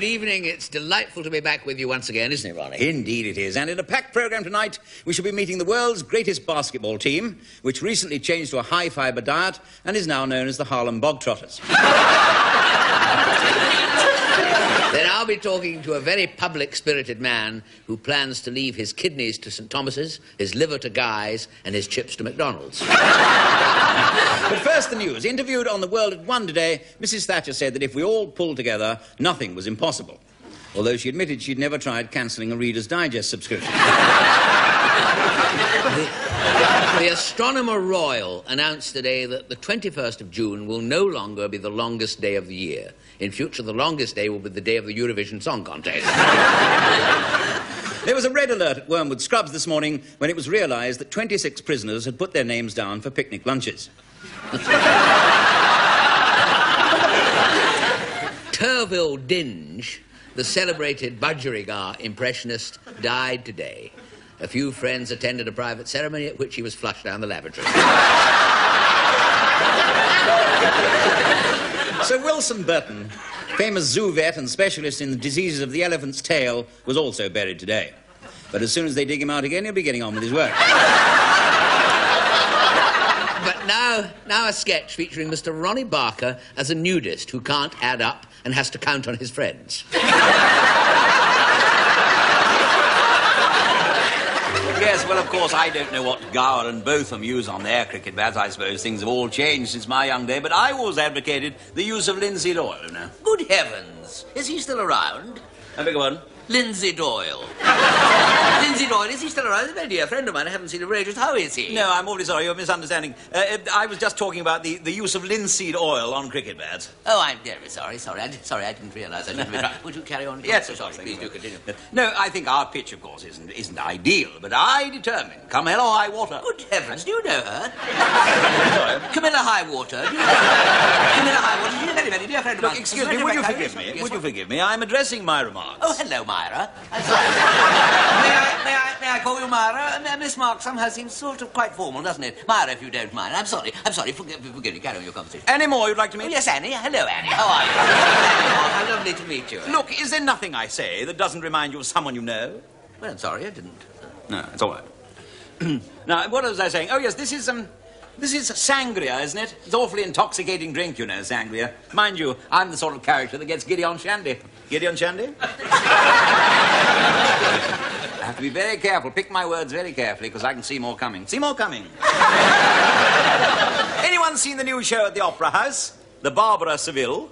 Good evening. It's delightful to be back with you once again, isn't it, Ronnie? Indeed it is. And in a packed programme tonight, we shall be meeting the world's greatest basketball team, which recently changed to a high-fibre diet and is now known as the Harlem Bogtrotters. Then I'll be talking to a very public-spirited man who plans to leave his kidneys to St. Thomas's, his liver to Guy's, and his chips to McDonald's. But first, the news. Interviewed on The World at 1 today, Mrs. Thatcher said that if we all pulled together, nothing was impossible. Although she admitted she'd never tried cancelling a Reader's Digest subscription. The Astronomer Royal announced today that the 21st of June will no longer be the longest day of the year. In future, the longest day will be the day of the Eurovision Song Contest. There was a red alert at Wormwood Scrubs this morning when it was realised that 26 prisoners had put their names down for picnic lunches. Turville Dinge, the celebrated budgerigar impressionist, died today. A few friends attended a private ceremony at which he was flushed down the lavatory. Sir Wilson Burton, famous zoo vet and specialist in the diseases of the elephant's tail, was also buried today. But as soon as they dig him out again, he'll be getting on with his work. But now a sketch featuring Mr. Ronnie Barker as a nudist who can't add up and has to count on his friends. Yes, well, of course, I don't know what Gower and Botham use on their cricket bats. I suppose things have all changed since my young day, but I always advocated the use of linseed oil, you know. Good heavens! Is he still around? I beg your pardon? Lindsay Doyle. Lindsay Doyle, is he still around? He's a very dear friend of mine. I haven't seen him for ages. How is he? No, I'm awfully sorry. You're misunderstanding. I was just talking about the use of linseed oil on cricket bats. Oh, I'm very sorry. I didn't realise I didn't. Would you carry on? Yes, so sorry. Please do continue. No, I think our pitch, of course, isn't ideal, but I determined, come hell or high water. Good heavens, do you know her? Sorry? Camilla Highwater. Camilla Highwater, she's a very, very dear friend of mine. Look, excuse me, would you forgive me? Yes, Would you forgive me? I'm addressing my remarks. Oh, hello, Myra. I'm sorry. May I call you Myra? Miss Mark somehow seems sort of quite formal, doesn't it? Myra, if you don't mind. I'm sorry. Forgive me. Carry on your conversation. Any more you'd like to meet? Oh, yes, Annie. Hello, Annie. How are you? How lovely to meet you. Look, is there nothing I say that doesn't remind you of someone you know? Well, I'm sorry, I didn't. No, it's all right. Now, what was I saying? Oh, yes, this is sangria, isn't it? It's awfully intoxicating drink, you know, sangria. Mind you, I'm the sort of character that gets giddy on shandy. Giddy on shandy? I have to be very careful. Pick my words very carefully, because I can see more coming. See more coming. Anyone seen the new show at the Opera House? The Barbara Seville?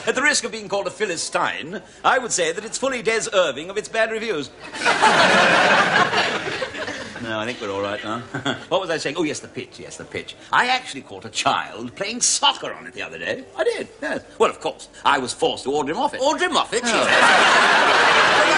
At the risk of being called a Philistine, I would say that it's fully Des Irving of its bad reviews. No, I think we're all right now. What was I saying? Oh, yes, the pitch. I actually caught a child playing soccer on it the other day. I did, yes. Well, of course, I was forced to order him off it. Order him off it? Oh.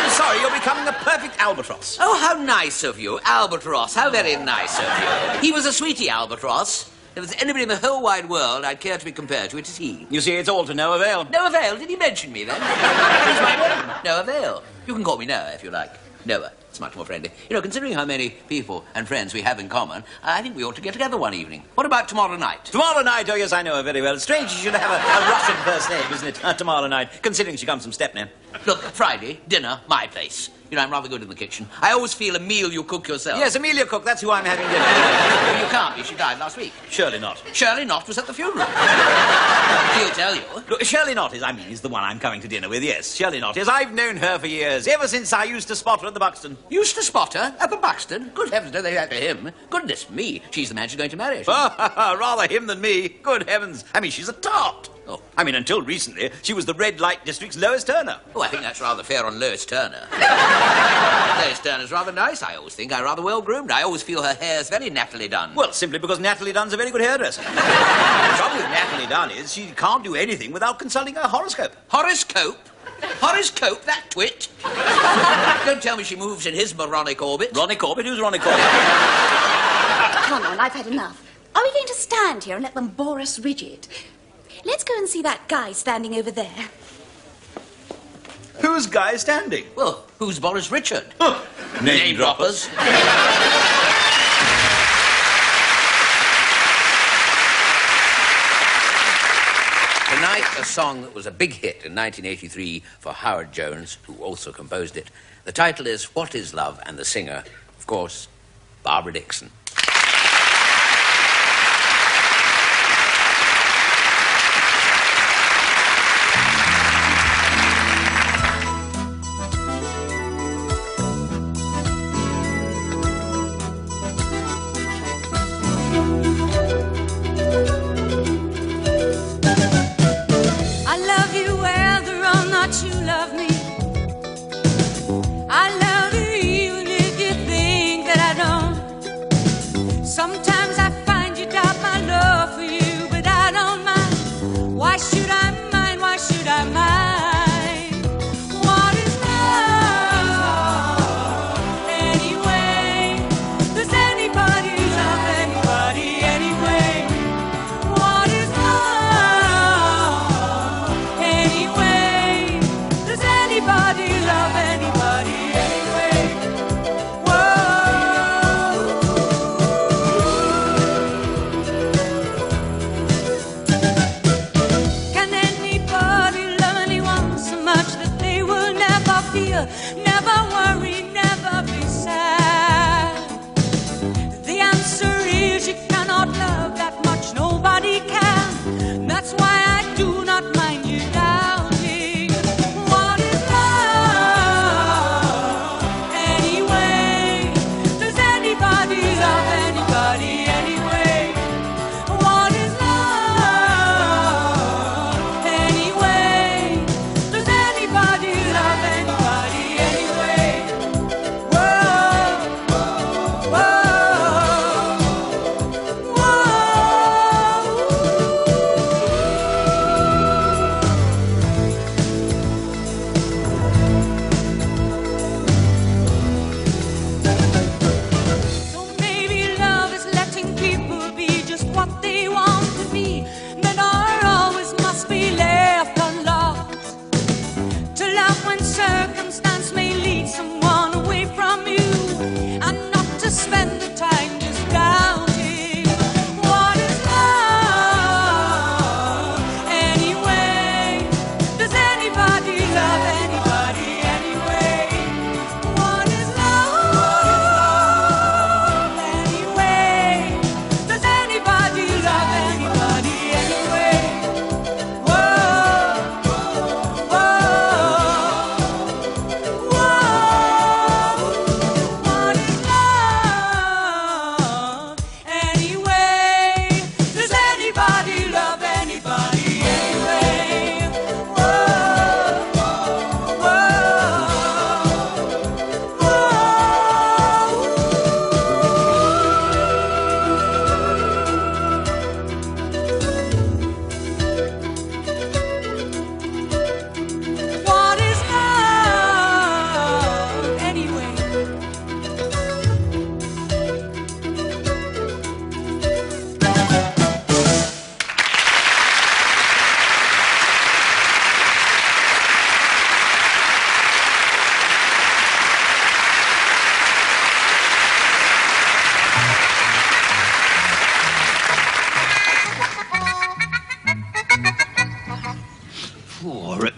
I'm sorry, you're becoming a perfect albatross. Oh, how nice of you. Albatross, how very nice of you. He was a sweetie, Albatross. If there's anybody in the whole wide world I'd care to be compared to, it is he. You see, it's all to no avail. No avail? Did he mention me, then? That is my name. No avail. You can call me Noah, if you like. Noah. It's much more friendly. You know, considering how many people and friends we have in common, I think we ought to get together one evening. What about tomorrow night? Tomorrow night? Oh, yes, I know her very well. It's strange she should have a Russian first name, isn't it? Tomorrow night, considering she comes from Stepney. Look, Friday, dinner, my place. You know, I'm rather good in the kitchen. I always feel a meal you cook yourself. Yes, Amelia Cook, that's who I'm having dinner. You can't be. She died last week. Surely not. Shirley Knott was at the funeral. She'll tell you. Look, Shirley Knott is the one I'm coming to dinner with, yes. Shirley Knott is. I've known her for years, ever since I used to spot her at the Buxton. Used to spot her at the Buxton? Good heavens, don't they that to him? Goodness me, she's the man she's going to marry. Rather him than me. Good heavens. I mean, she's a tart. Oh. I mean, until recently, she was the red light district's Lois Turner. Oh, I think that's rather fair on Lois Turner. Lois Turner's rather nice, I always think. I'm rather well-groomed. I always feel her hair's very Natalie Dunn. Well, simply because Natalie Dunn's a very good hairdresser. The trouble with Natalie Dunn is she can't do anything without consulting her horoscope. Horoscope? Horoscope, that twit? Don't tell me she moves in his moronic orbit. Ronnie Corbett? Who's Ronnie Corbett? Come on, I've had enough. Are we going to stand here and let them bore us rigid? Let's go and see that guy standing over there. Who's Guy standing? Well, who's Boris Richard? Oh, name droppers. Tonight, a song that was a big hit in 1983 for Howard Jones, who also composed it. The title is What Is Love? And the singer, of course, Barbara Dixon.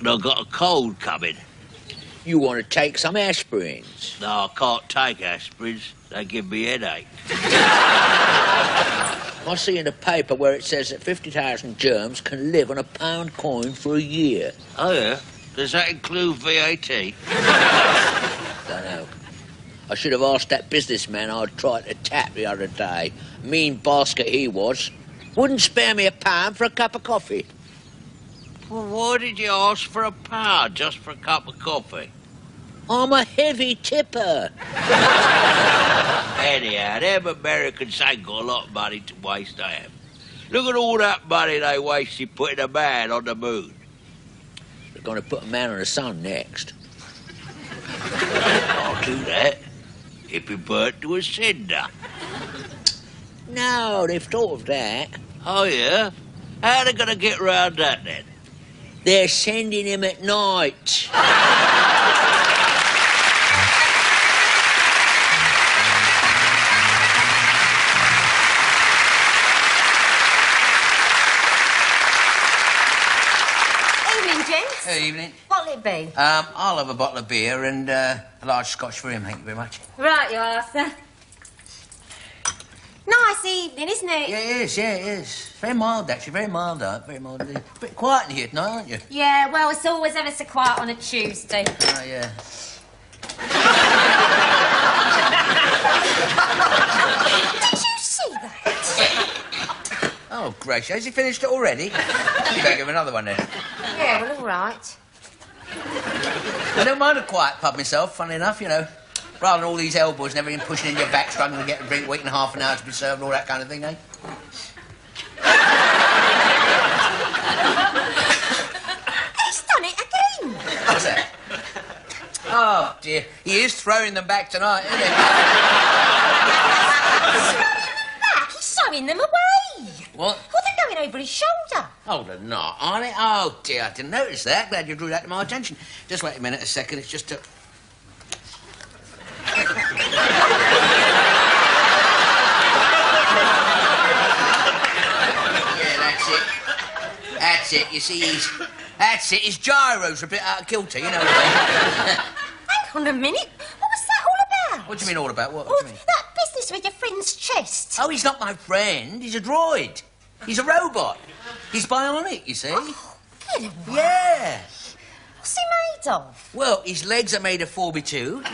I've got a cold coming. You want to take some aspirins? No, I can't take aspirins. They give me a headache. I see in the paper where it says that 50,000 germs can live on a pound coin for a year. Oh, yeah? Does that include VAT? Don't know. I should have asked that businessman I'd tried to tap the other day. Mean basket he was. Wouldn't spare me a pound for a cup of coffee. Well, why did you ask for a pound just for a cup of coffee? I'm a heavy tipper. Anyhow, them Americans ain't got a lot of money to waste, they have. Look at all that money they wasted putting a man on the moon. They're going to put a man on the sun next. I'll do that. If he burnt to a cinder. No, they've thought of that. Oh, yeah? How are they going to get round that, then? They're sending him at night. evening. What'll it be? I'll have a bottle of beer and a large scotch for him, thank you very much. Right, you are, sir. Nice evening, isn't it? Yeah, it is, yeah, it is. Very mild, actually, very mild, very mild. A bit quiet in here tonight, aren't you? Yeah, well, it's always ever so quiet on a Tuesday. Oh, yeah. Did you see that? Oh, gracious, has he finished it already? You better give him another one, then. Yeah, well, all right. I don't mind a quiet pub myself, funny enough, you know. Rather than all these elbows and everything pushing in your back, struggling to get a drink, waiting half an hour to be served, all that kind of thing, eh? He's done it again. What's that? Oh, dear. He is throwing them back tonight, isn't he? Back, he's showing them away. What? Well, they're going over his shoulder. Oh, they're not, are they? Oh, dear, I didn't notice that. Glad you drew that to my attention. Just wait a minute, a second. It's just a... Yeah, that's it. That's it. You see, that's it. His gyros are a bit out of kilter, you know what I mean? Hang on a minute. What was that all about? What do you mean all about? What Well, do you mean? that business with your friend's chest. Oh, he's not my friend. He's a droid. He's a robot. He's bionic, you see. Oh, get away. Yeah. What's he made of? Well, his legs are made of 4x2.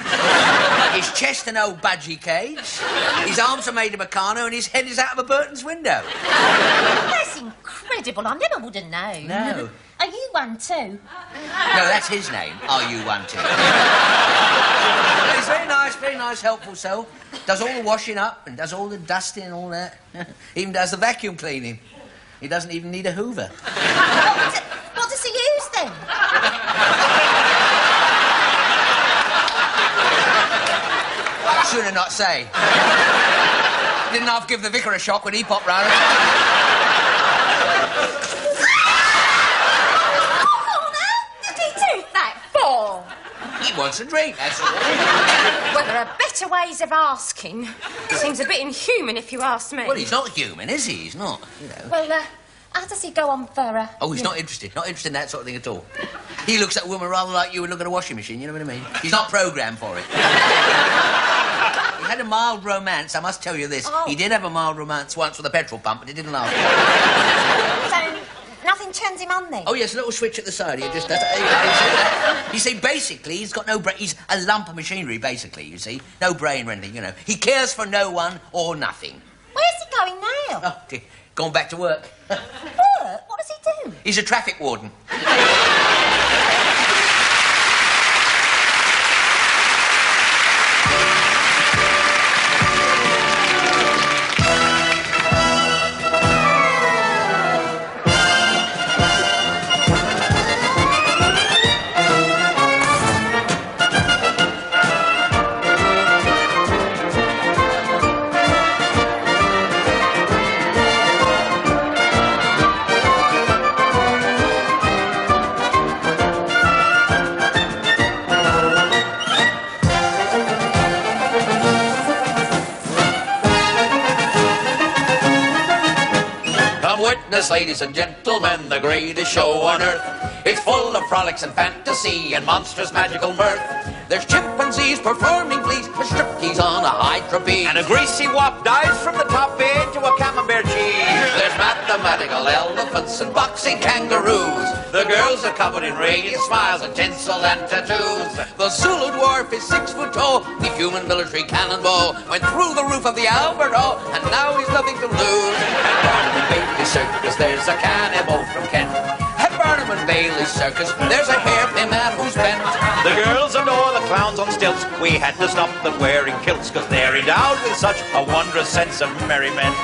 His chest an old budgie cage. His arms are made of Meccano and his head is out of a Burton's window. That's incredible. I never would have known. No. Are you one too? No, that's his name. Are you one too? He's very nice, helpful soul. Does all the washing up and does all the dusting and all that. Even does the vacuum cleaning. He doesn't even need a hoover. What does he use then? Sooner not say. Didn't half give the vicar a shock when he popped round. What on earth did he do that for? He wants a drink, that's all. Well, there are better ways of asking. Seems a bit inhuman if you ask me. Well, he's not human, is he? He's not, you know. Well, how does he go on for Oh, he's not interested. Not interested in that sort of thing at all. He looks at a woman rather like you would look at a washing machine, you know what I mean? He's not programmed for it. He had a mild romance, I must tell you this. Oh. He did have a mild romance once with a petrol pump, but it didn't last. So, nothing turns him on then? Oh, yes, a little switch at the side. He just does... You see, basically, he's got no brain. He's a lump of machinery, basically, you see. No brain or anything, you know. He cares for no one or nothing. Where's he going now? Oh, dear. Gone back to work. Work? What does he do? He's a traffic warden. Witness, ladies and gentlemen, the greatest show on earth. It's full of frolics and fantasy and monstrous magical mirth. There's chimpanzees performing glees, a striptease on a high trapeze, and a greasy wop dives from the top into a camembert cheese. There's mathematical elephants and boxing kangaroos. The girls are covered in radiant smiles and tinsel and tattoos. The Zulu dwarf is 6 foot tall. The human military cannonball went through the roof of the Albert Hall, and now he's nothing to lose. At Barnum and Bailey Circus, there's a cannibal from Kent. At Barnum and Bailey Circus, there's a hairpin man who's bent. The girls adore the clowns on stilts. We had to stop them wearing kilts, cause they're endowed with such a wondrous sense of merriment.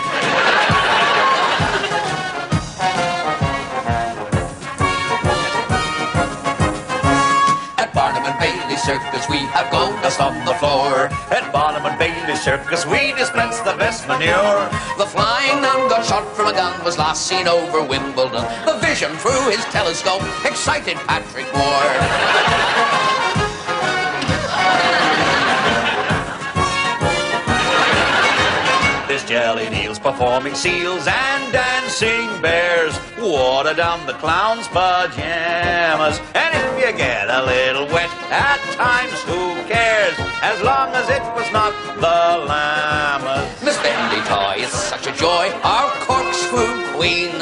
Circus, we have gold dust on the floor. At Barnum and Bailey Circus, we dispense the best manure. The flying nun got shot from a gun, was last seen over Wimbledon. The vision through his telescope excited Patrick Ward. jelly deals, performing seals and dancing bears. Water down the clown's pajamas. And if you get a little wet at times, who cares? As long as it was not the llamas. Miss Bendy Toy is such a joy, our corkscrew queen,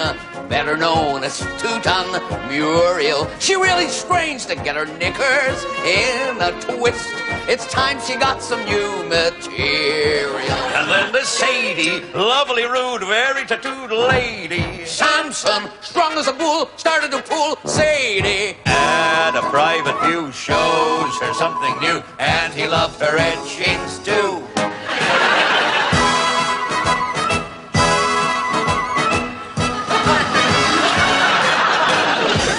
better known as Two-Ton Muriel. She really strains to get her knickers in a twist. It's time she got some new material. And then there's Sadie, lovely, rude, very tattooed lady. Samson, strong as a bull, started to pull Sadie. And a private view shows her something new, And he loved her etchings too.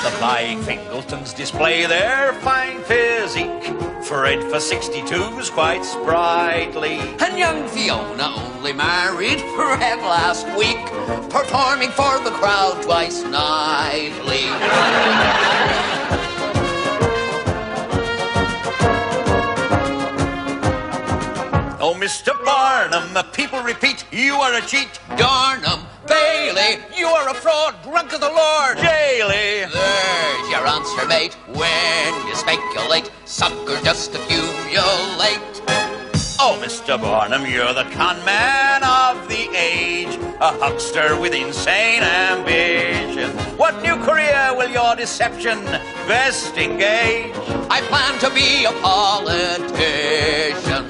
the flying Fingletons display their fine physique. Fred for 62's quite sprightly. And young Fiona only married Fred last week, performing for the crowd twice nightly. Oh, Mr. Barnum, people repeat, you are a cheat. Darnum, Bailey, you are a fraud, drunk as the Lord. Daily. There's your answer, mate. When you speculate, sucker just accumulate. Oh, Mr. Barnum, you're the con man of the age, a huckster with insane ambition. What new career will your deception best engage? I plan to be a politician.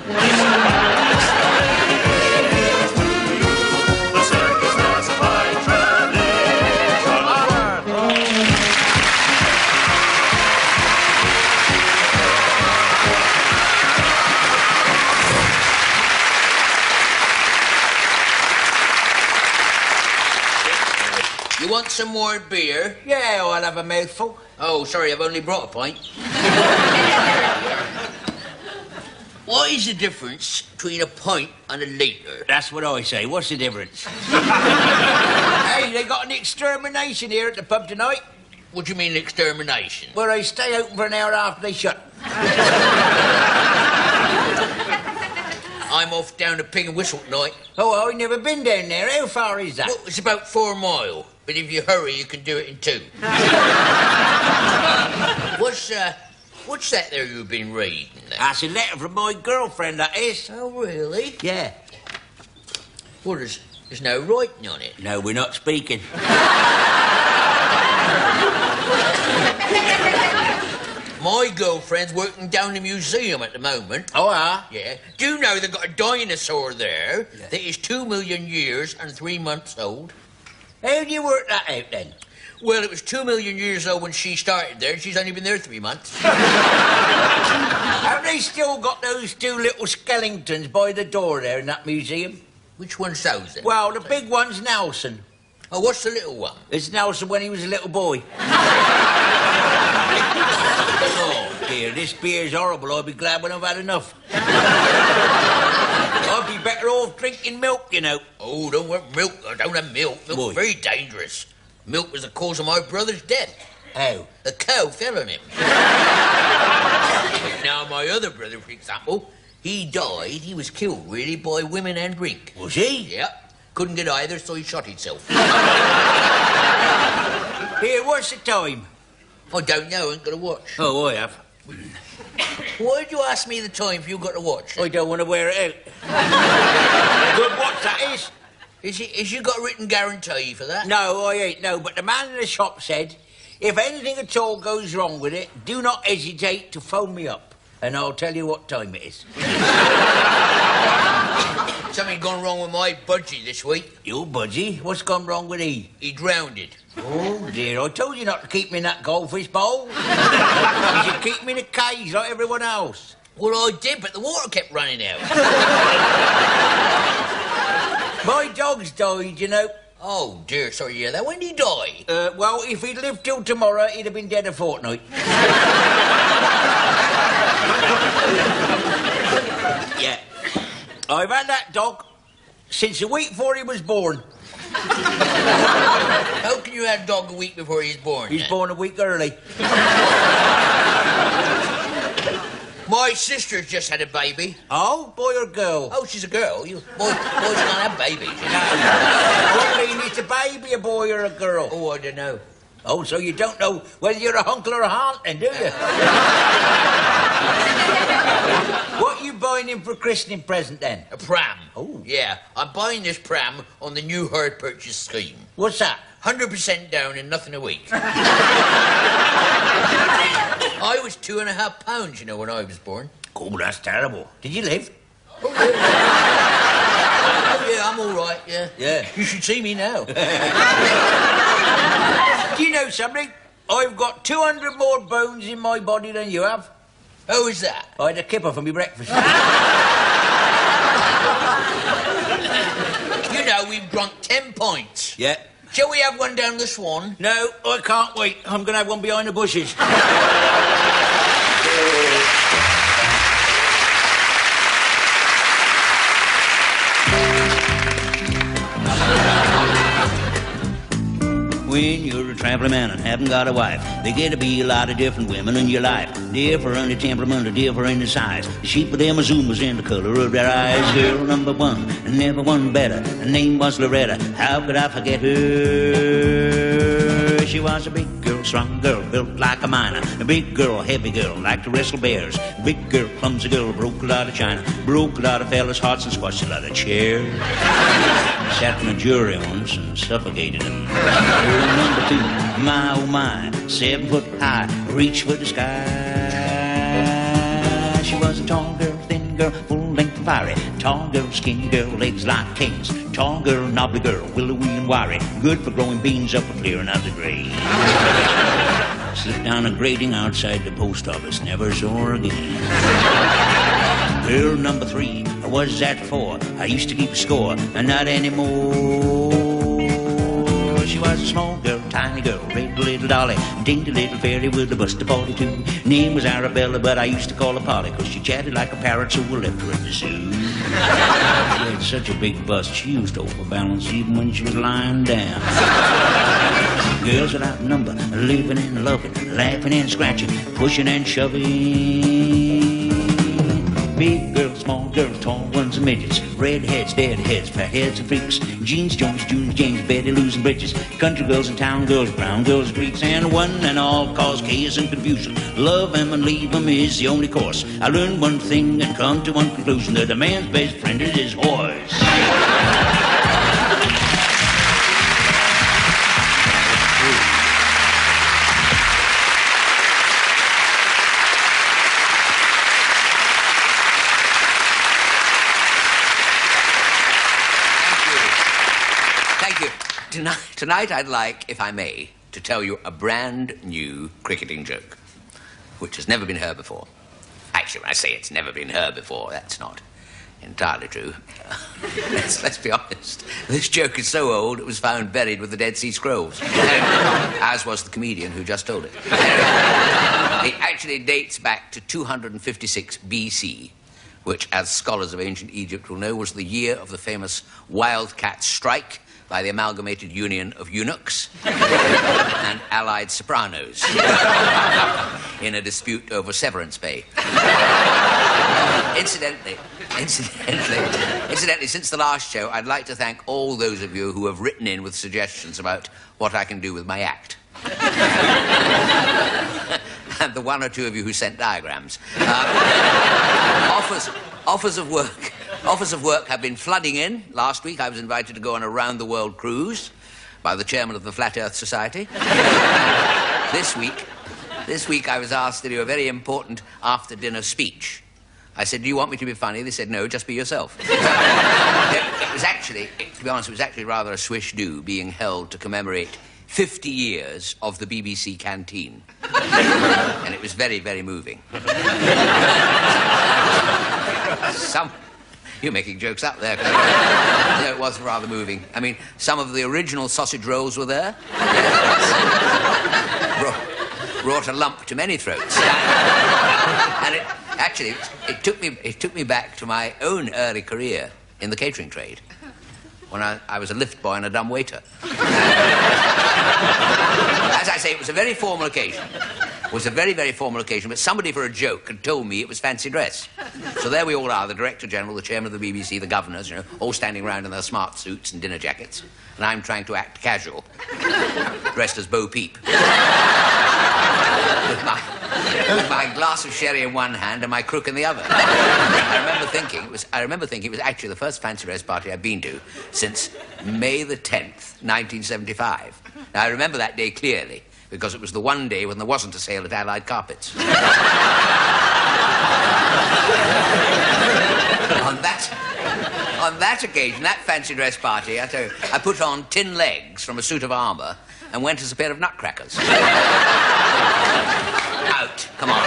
You want some more beer? Yeah, I'll have a mouthful. Oh, sorry, I've only brought a pint. What is the difference between a pint and a litre? That's what I say. What's the difference? Hey, they got an extermination here at the pub tonight. What do you mean extermination? Well, they stay open for an hour after they shut. I'm off down to Pig and Whistle tonight. Oh, I've never been down there. How far is that? Well, it's about 4 miles, but if you hurry, you can do it in 2. What's that there you've been reading? That's a letter from my girlfriend, that is. Oh, really? Yeah. Well, there's no writing on it. No, we're not speaking. My girlfriend's working down the museum at the moment. Oh, Yeah. Do you know they've got a dinosaur there that is 2 million years and 3 months old? How do you work that out, then? Well, it was 2 million years old when she started there, and she's only been there 3 months. Have they still got those 2 little skeletons by the door there in that museum? Which one's those then? Well, the big one's Nelson. Oh, what's the little one? It's Nelson when he was a little boy. Oh, dear, this beer's horrible. I'll be glad when I've had enough. I'd be better off drinking milk, you know. Oh, don't want milk. I don't have milk. Milk's Why? very dangerous. Milk was the cause of my brother's death. How? A cow fell on him. Now, my other brother, for example, he died. He was killed, really, by women and drink. Was he? Yeah. Couldn't get either, so he shot himself. Here, what's the time? I don't know. I ain't got to watch. Oh, I have. Why'd you ask me the time if you got to watch? I don't want to wear it out. Good watch that is. Is you got a written guarantee for that? No, I ain't, no. But the man in the shop said, if anything at all goes wrong with it, do not hesitate to phone me up, and I'll tell you what time it is. Something gone wrong with my budgie this week. Your budgie? What's gone wrong with he? He drowned. Oh, dear, I told you not to keep me in that goldfish bowl. You should keep me in a cage like everyone else. Well, I did, but the water kept running out. My dog's died, you know. Oh, dear, sorry to hear that. When did he die? Well, if he'd lived till tomorrow, he'd have been dead a fortnight. Yeah. I've had that dog since the week before he was born. How can you have a dog a week before he's born? He's then? born a week early. My sister's just had a baby. Oh, boy or girl? Oh, she's a girl. Boys can't have babies. What do you mean, it's a baby, a boy or a girl? Oh, I don't know. Oh, so you don't know whether you're a uncle or a aunt, then, do you? What are you buying him for christening present, then? A pram. Oh. Yeah, I'm buying this pram on the new hire purchase scheme. What's that? 100% down and nothing a week. I was £2.5, you know, when I was born. Oh, that's terrible. Did you live? Oh, yeah, I'm all right, yeah. Yeah. You should see me now. Do you know something? I've got 200 more bones in my body than you have. How is that? I had a kipper for my breakfast. You know, we've drunk 10 pints. Yeah. Shall we have one down the Swan? No, I can't wait. I'm going to have one behind the bushes. When you're a traveling man and haven't got a wife, there get to be a lot of different women in your life. Different in the temperament, different in the size. The shape of them Azumas and the color of their eyes. Girl number one, never one better. Her name was Loretta. How could I forget her? She was a big girl, strong girl, built like a miner. A big girl, heavy girl, liked to wrestle bears. Big girl, clumsy girl, broke a lot of china. Broke a lot of fellas' hearts and squashed a lot of chairs. Sat in a jury once and suffocated them. Girl number two, my oh my, 7 foot high, reach for the sky. She was a tall girl, thin girl, full length and fiery. Tall girl, skinny girl, legs like canes. Tall girl, knobbly girl, willowy and wiry. Good for growing beans up or clearing out the grave. Slipped down a grating outside the post office, never saw her again. Girl number 3, I was at 4. I used to keep a score, and not anymore. She was a small girl, tiny girl, red little dolly, dainty little fairy with a bust of 42. Name was Arabella, but I used to call her Polly, 'cause she chatted like a parrot, so we left her at the zoo. She had such a big bust, she used to overbalance even when she was lying down. Girls without number, living and loving, laughing and scratching, pushing and shoving. Big girls, small girls, tall ones and midgets, redheads, deadheads, fatheads and freaks, Jeans Jones, Junes James, Betty Lou's and britches, country girls and town girls, brown girls, Greeks, and one and all cause chaos and confusion. Love them and leave them is the only course. I learned one thing and come to one conclusion, that a man's best friend is his horse. Tonight I'd like, if I may, to tell you a brand new cricketing joke, which has never been heard before. Actually, when I say it's never been heard before, that's not entirely true. Let's be honest. This joke is so old it was found buried with the Dead Sea Scrolls, as was the comedian who just told it. It actually dates back to 256 BC, which, as scholars of ancient Egypt will know, was the year of the famous Wildcat Strike by the Amalgamated Union of Eunuchs and allied sopranos in a dispute over severance pay. Incidentally, since the last show, I'd like to thank all those of you who have written in with suggestions about what I can do with my act. And the one or two of you who sent diagrams. Offers of work have been flooding in. Last week I was invited to go on a round-the-world cruise by the chairman of the Flat Earth Society. This week I was asked to do a very important after-dinner speech. I said, do you want me to be funny? They said, no, just be yourself. It was actually, to be honest, it was actually rather a swish do being held to commemorate 50 years of the BBC canteen. And it was very, very moving. You're making jokes up there. No, it was rather moving. I mean, some of the original sausage rolls were there. Brought a lump to many throats. And it took me back to my own early career in the catering trade, when I was a lift boy and a dumb waiter. As I say, it was a very formal occasion. was a very, very formal occasion, but somebody for a joke had told me it was fancy dress. So there we all are, the Director General, the Chairman of the BBC, the governors, you know, all standing around in their smart suits and dinner jackets. And I'm trying to act casual, dressed as Bo Peep. With my glass of sherry in one hand and my crook in the other. I remember thinking it was actually the first fancy dress party I've been to since May the 10th, 1975. Now, I remember that day clearly, because it was the one day when there wasn't a sale at Allied Carpets. On that occasion, that fancy dress party, I tell you, I put on tin legs from a suit of armour and went as a pair of nutcrackers. Out, come on.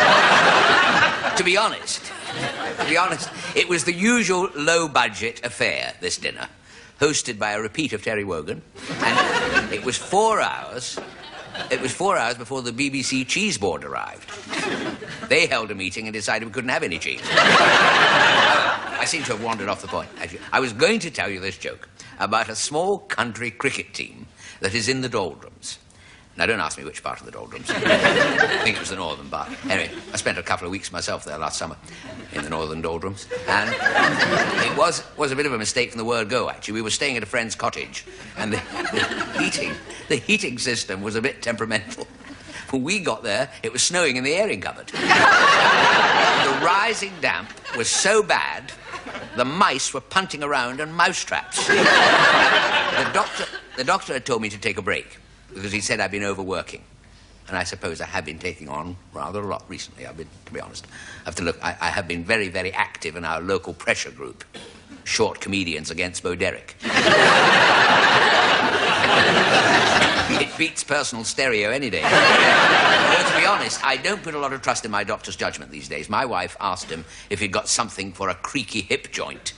To be honest, it was the usual low-budget affair, this dinner, hosted by a repeat of Terry Wogan, and it was 4 hours before the BBC cheese board arrived. They held a meeting and decided we couldn't have any cheese. I seem to have wandered off the point, actually. I was going to tell you this joke about a small country cricket team that is in the doldrums. Now, don't ask me which part of the doldrums. I think it was the northern part. Anyway, I spent a couple of weeks myself there last summer in the northern doldrums. And it was a bit of a mistake from the word go, actually. We were staying at a friend's cottage, and the heating system was a bit temperamental. When we got there, it was snowing in the airing cupboard. The rising damp was so bad, the mice were punting around on mouse traps. The doctor had told me to take a break, because he said I'd been overworking. And I suppose I have been taking on rather a lot recently, to be honest. I have to look, I have been very, very active in our local pressure group. Short comedians against Bo Derek. It beats personal stereo any day. Well, to be honest, I don't put a lot of trust in my doctor's judgment these days. My wife asked him if he'd got something for a creaky hip joint,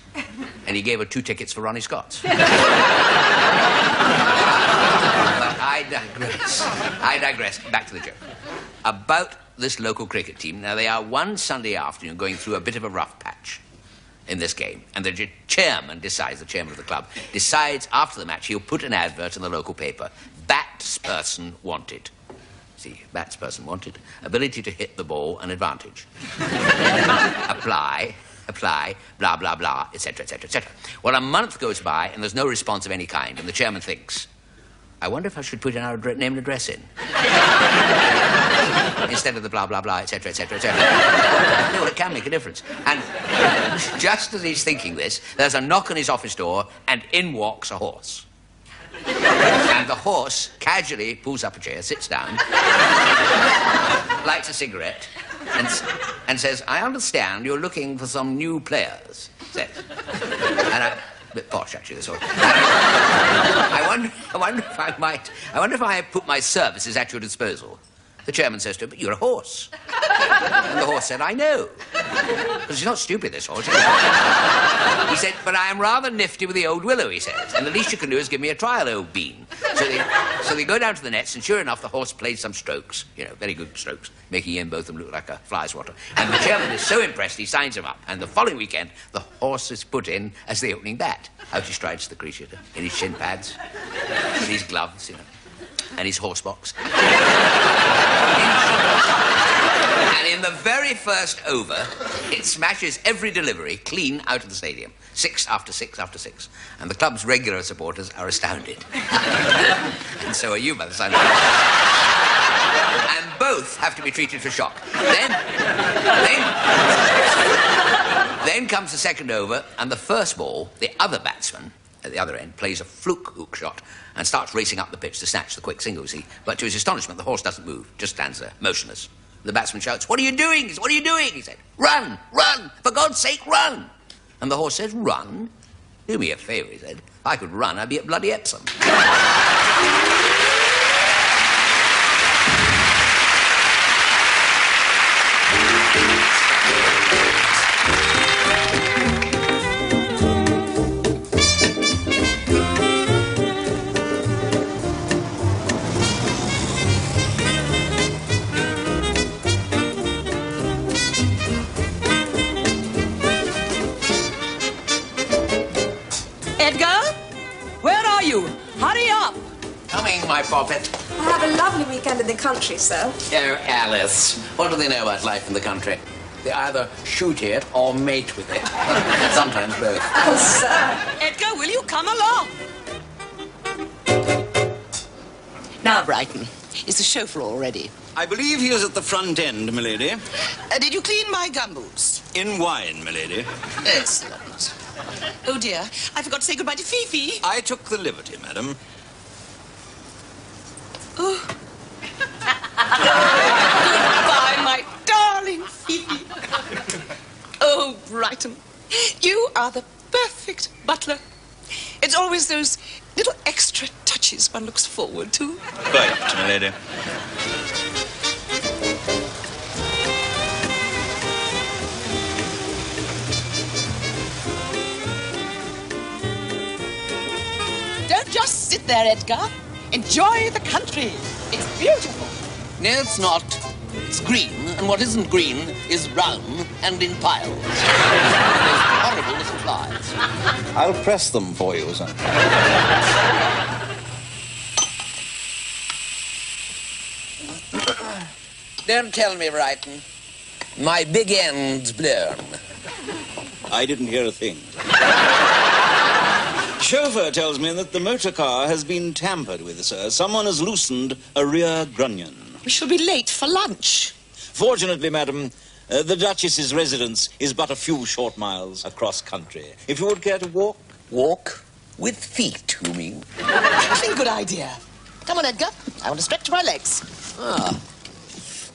and he gave her 2 tickets for Ronnie Scott's. But I digress. Back to the joke. About this local cricket team. Now, they are one Sunday afternoon going through a bit of a rough patch in this game, and the chairman of the club, decides after the match he'll put an advert in the local paper. Batsperson wanted. See, batsperson wanted. Ability to hit the ball, an advantage. Apply, blah, blah, blah, etc., etc., etc. Well, a month goes by, and there's no response of any kind, and the chairman thinks, I wonder if I should put in our name and address in. Instead of the blah, blah, blah, etc., etc., etc. No, it can make a difference. And just as he's thinking this, there's a knock on his office door, and in walks a horse. And the horse casually pulls up a chair, sits down, lights a cigarette, and says, I understand you're looking for some new players, says. And a bit posh, actually, this horse. I wonder if I put my services at your disposal. The chairman says to him, but you're a horse. And the horse said, I know. Because he's not stupid, this horse. He said, but I am rather nifty with the old willow, he says, and the least you can do is give me a trial, old bean. So they go down to the nets, and sure enough, the horse plays some strokes, you know, very good strokes, making him both of them look like a fly swatter. And the chairman is so impressed, he signs him up. And the following weekend, the horse is put in as the opening bat. Out he strides to the crease, in his shin pads, in his gloves, you know, and his horse box. And in the very first over, it smashes every delivery clean out of the stadium. 6 after 6 after 6. And the club's regular supporters are astounded. And so are you, by the sound of it. And both have to be treated for shock. Then comes the second over, and the first ball, the other batsman at the other end plays a fluke hook shot and starts racing up the pitch to snatch the quick single, see. But to his astonishment, the horse doesn't move, just stands there, motionless. The batsman shouts, what are you doing? He said, what are you doing? He said, run, run, for God's sake, run. And the horse says, run? Do me a favour, he said. If I could run, I'd be at bloody Epsom. Edgar? Where are you? Hurry up! Coming, my poppet. have a lovely weekend in the country, sir. Oh, Alice, what do they know about life in the country? They either shoot it or mate with it. Sometimes both. Oh, sir. Edgar, will you come along? Now, Brighton, is the chauffeur all ready? I believe he is at the front end, milady. Did you clean my gumboots? In wine, milady. Excellent. Oh, dear, I forgot to say goodbye to Fifi. I took the liberty, madam. Oh. Goodbye, my darling Fifi. Oh, Brighton, you are the perfect butler. It's always those little extra touches one looks forward to. Quite, milady. Don't just sit there, Edgar. Enjoy the country. It's beautiful. No, it's not. It's green, and what isn't green is brown and in piles. Those horrible little flies. I'll press them for you, sir. Don't tell me, Brighton. My big end's blown. I didn't hear a thing. Chauffeur tells me that the motor car has been tampered with, sir. Someone has loosened a rear grunion. We shall be late for lunch. Fortunately, madam, the Duchess's residence is but a few short miles across country. If you would care to walk. Walk? With feet, you mean? I think good idea. Come on, Edgar. I want to stretch my legs. Ah.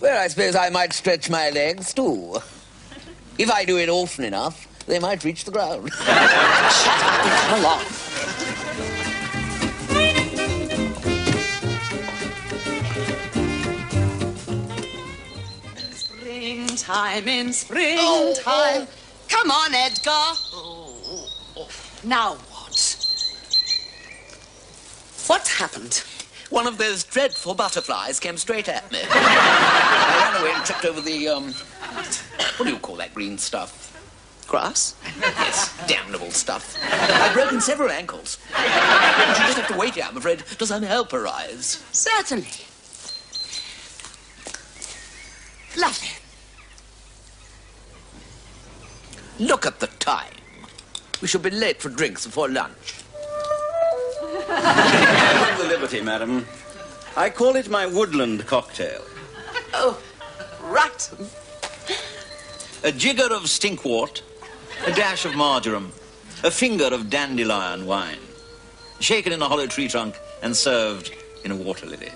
Well, I suppose I might stretch my legs, too. If I do it often enough, they might reach the ground. Shut up and come along. Springtime in springtime. Come on, Edgar. Now what? What happened? One of those dreadful butterflies came straight at me. I ran away and tripped over the, what do you call that green stuff? Grass? Yes, damnable stuff. I've broken several ankles. You just have to wait here, I'm afraid, till some help arrives. Certainly. Lovely. Look at the time. We shall be late for drinks before lunch. I took the liberty, madam. I call it my woodland cocktail. Oh, right. A jigger of stinkwort, a dash of marjoram, a finger of dandelion wine, shaken in a hollow tree trunk and served in a water lily.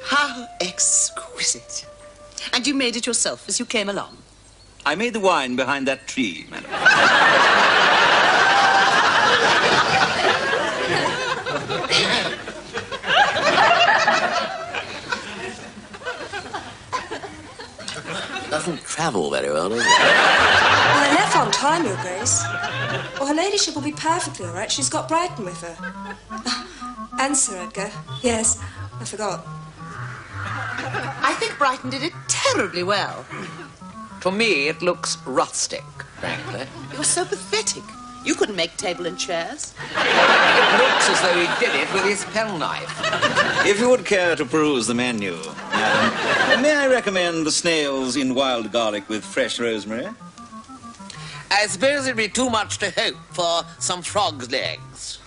How exquisite. And you made it yourself as you came along? I made the wine behind that tree, madam. Doesn't travel very well, does it? Well, they left on time, Your Grace. Well, her ladyship will be perfectly all right. She's got Brighton with her. And Sir Edgar. Yes, I forgot. I think Brighton did it terribly well. To me, it looks rustic, frankly. You're so pathetic. You couldn't make table and chairs. It looks as though he did it with his penknife. If you would care to peruse the menu, madam, may I recommend the snails in wild garlic with fresh rosemary? I suppose it'd be too much to hope for some frog's legs.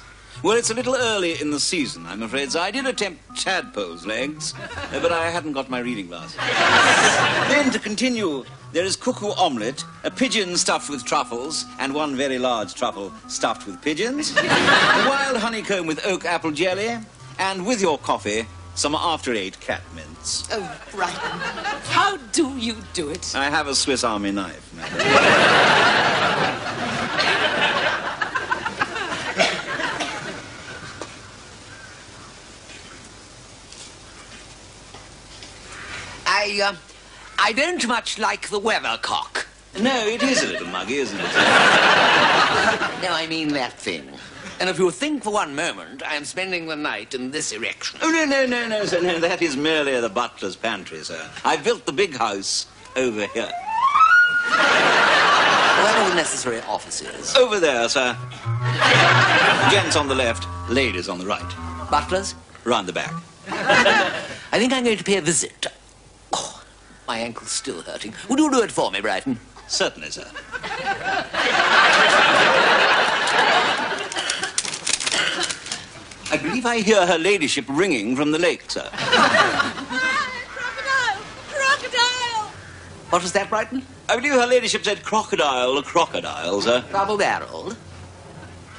Well, it's a little early in the season, I'm afraid, so I did attempt tadpole's legs, but I hadn't got my reading glasses. Then, to continue, there is cuckoo omelette, a pigeon stuffed with truffles, and one very large truffle stuffed with pigeons, a wild honeycomb with oak apple jelly, and with your coffee, some after-eight cat mints. Oh, Brighton, how do you do it? I have a Swiss Army knife, madam. I don't much like the weathercock. No, it is a little muggy, isn't it? No, I mean that thing. And if you think for one moment I am spending the night in this erection. Oh, no, sir, no, that is merely the butler's pantry, sir. I built the big house over here. Where are the necessary offices? Over there, sir. Gents on the left, ladies on the right. Butlers? round the back. I think I'm going to pay a visit. Oh, my ankle's still hurting. Would you do it for me, Brighton? Certainly, sir. I believe I hear her ladyship ringing from the lake, sir. Crocodile! Crocodile! What was that, Brighton? I believe her ladyship said crocodile, sir. Double-barreled?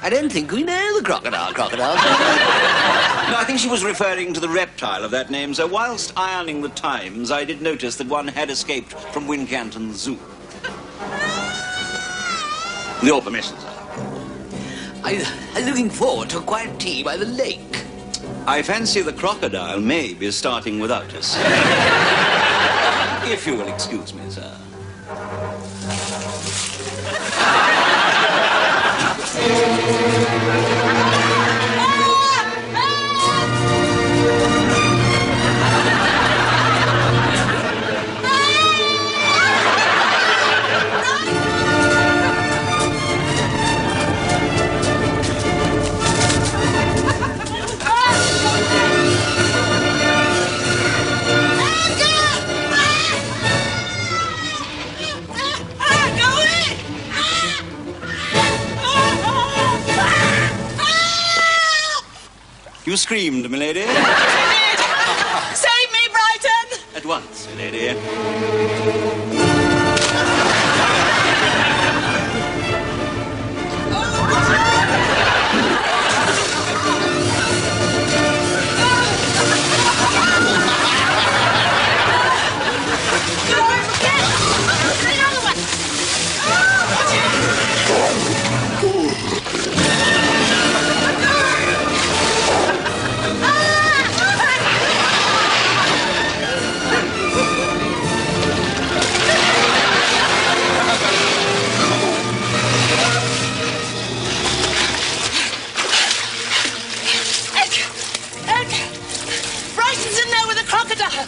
I don't think we know the crocodile. No, I think she was referring to the reptile of that name, sir. Whilst ironing the Times, I did notice that one had escaped from Wincanton Zoo. With your permission, sir. I'm looking forward to a quiet tea by the lake. I fancy the crocodile may be starting without us. If you will excuse me, sir. You screamed, milady. Save me, Brighton! At once, milady. Brighton's in there with a crocodile!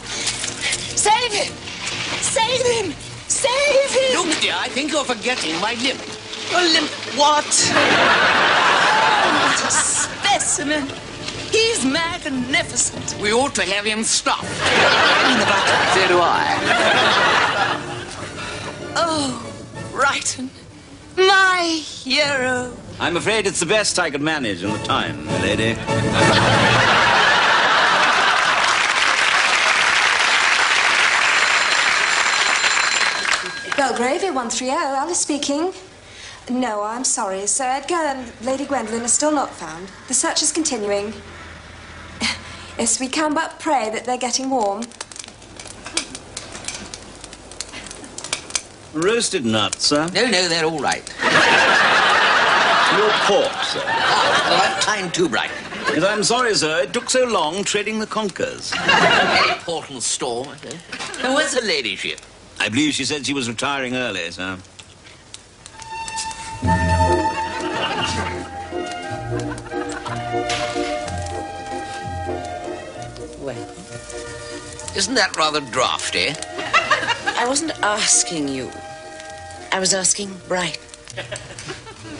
Save him! Save him! Save him! Look, dear, I think you're forgetting my limp. Your limp what? What a specimen! He's magnificent. We ought to have him stopped. In the bucket. So do I. Oh, Brighton, my hero. I'm afraid it's the best I could manage in the time, milady. Belgravia 130, Alice speaking. No, I'm sorry. Sir Edgar and Lady Gwendolyn are still not found. The search is continuing. Yes, we can but pray that they're getting warm. Roasted nuts, sir. No, they're all right. Your port, sir. Well, I've time too, Brighton. Yes, I'm sorry, sir. It took so long treading the conkers. Any portal storm, I think. Now, where's the ladyship? I believe she said she was retiring early, sir. Well, isn't that rather drafty? I wasn't asking you. I was asking Bright.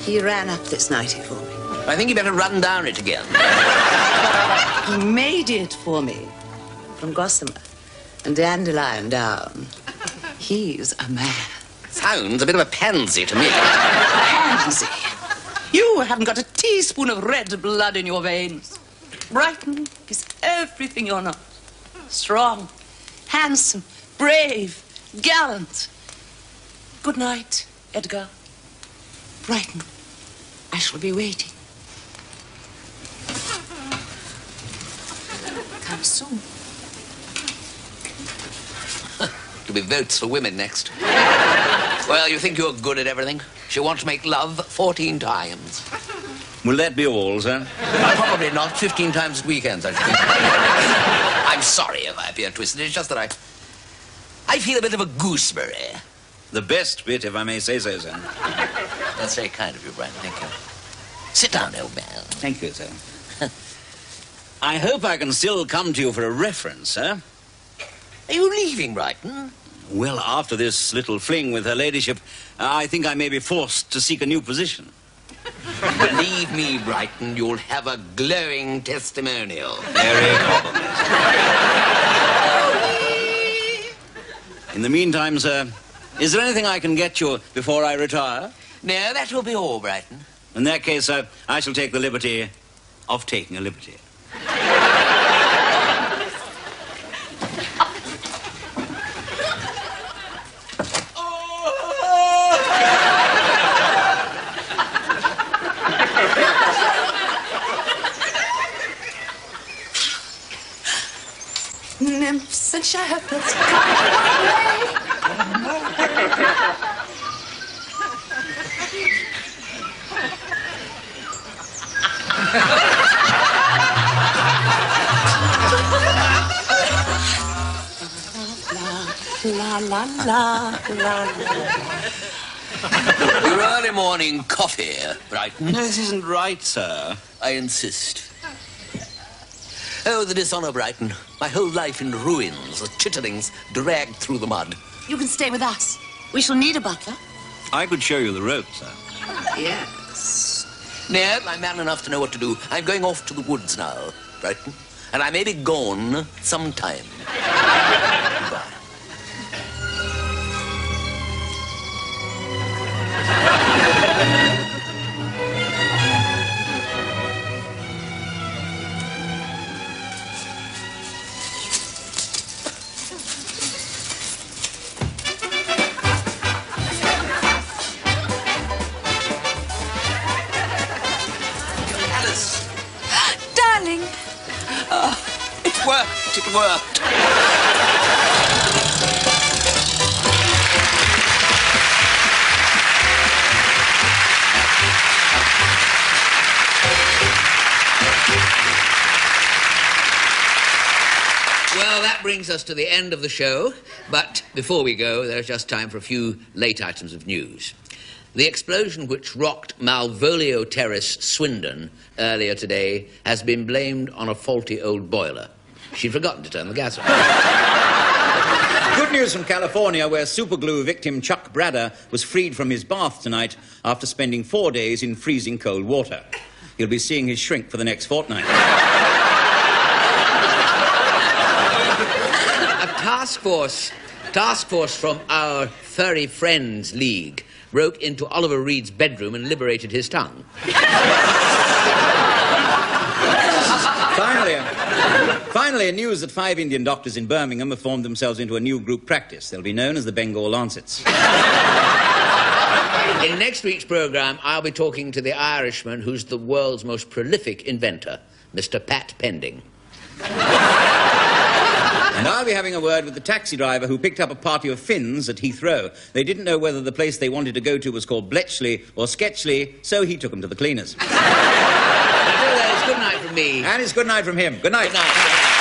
He ran up this nightie for me. I think you better run down it again. He made it for me. From Gossamer and Dandelion down. He's a man. Sounds a bit of a pansy to me. Pansy. You haven't got a teaspoon of red blood in your veins. Brighton is everything you're not. Strong, handsome, brave, gallant. Good night, Edgar. Brighton, I shall be waiting. Come soon. To be votes for women next. Well, you think you're good at everything? She wants to make love 14 times. Will that be all, sir? Probably not. 15 times at weekends, I should think. I'm sorry if I appear twisted. It's just that I feel a bit of a gooseberry. The best bit, if I may say so, sir. That's very kind of you, Brian. Thank you. Sit down, old man. Thank you, sir. I hope I can still come to you for a reference, sir. Are you leaving Brighton? Well, after this little fling with her ladyship, I think I may be forced to seek a new position. Believe me, Brighton, you'll have a glowing testimonial. Very probably. In the meantime, sir, is there anything I can get you before I retire? No, that will be all, Brighton. In that case, sir, I shall take the liberty of taking a liberty. Nymphs and shepherds. La la la la la. Your early morning coffee, Brighton. No, this isn't right, sir. I insist. Oh, the dishonour, Brighton. My whole life in ruins, the chitterlings dragged through the mud. You can stay with us. We shall need a butler. I could show you the ropes, sir. Yes. No, I'm man enough to know what to do. I'm going off to the woods now, Brighton. And I may be gone some time. Goodbye. Darling. It worked. It worked. Well, that brings us to the end of the show. But before we go, there's just time for a few late items of news. The explosion which rocked Malvolio Terrace, Swindon, earlier today has been blamed on a faulty old boiler. She'd forgotten to turn the gas on. Good news from California, where superglue victim Chuck Bradder was freed from his bath tonight after spending 4 days in freezing cold water. He'll be seeing his shrink for the next fortnight. A task force from our Furry Friends League broke into Oliver Reed's bedroom and liberated his tongue. Finally, news that 5 Indian doctors in Birmingham have formed themselves into a new group practice. They'll be known as the Bengal Lancets. In next week's programme, I'll be talking to the Irishman who's the world's most prolific inventor, Mr. Pat Pending. And I'll be having a word with the taxi driver who picked up a party of Finns at Heathrow. They didn't know whether the place they wanted to go to was called Bletchley or Sketchley, so he took them to the cleaners. Until then, it's good night from me. And it's good night from him. Good night. Good night.